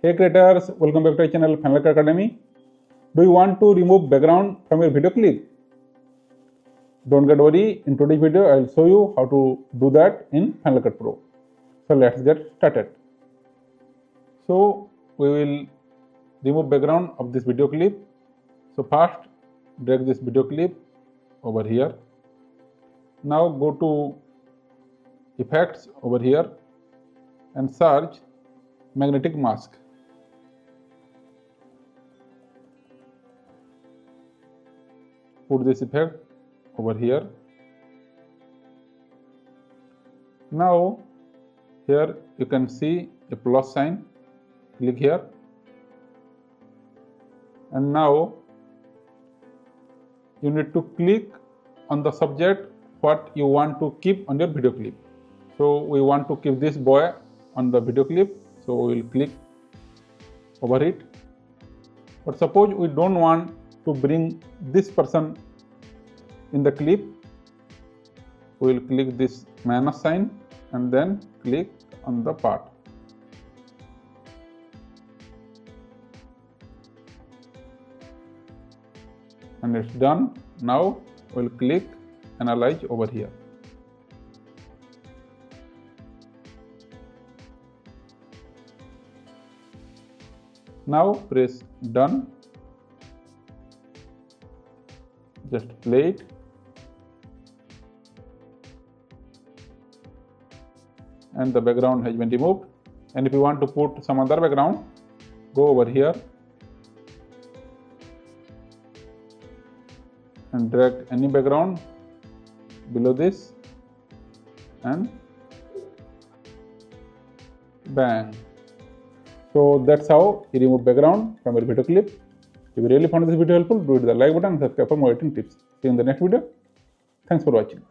Hey creators, welcome back to our channel Final Cut Academy. Do you want to remove background from your video clip? Don't get worried, in today's video I will show you how to do that in Final Cut Pro. So let's get started. So we will remove background of this video clip. So first drag this video clip over here. Now go to effects over here and search magnetic mask. Put this effect over here. Now here you can see a plus sign. Click here, and now you need to click on the subject what you want to keep on your video clip. So we want to keep this boy on the video clip, so we will click over it. But suppose we don't want to bring this person in the clip, we will click this minus sign and then click on the part. And it's done. Now we'll click analyze over here. Now press done. Just play it. And the background has been removed. And if you want to put some other background, go over here and drag any background below this and bang. So that's how you remove background from your video clip. If you really found this video helpful, do hit the like button and subscribe for more editing tips. See you in the next video. Thanks for watching.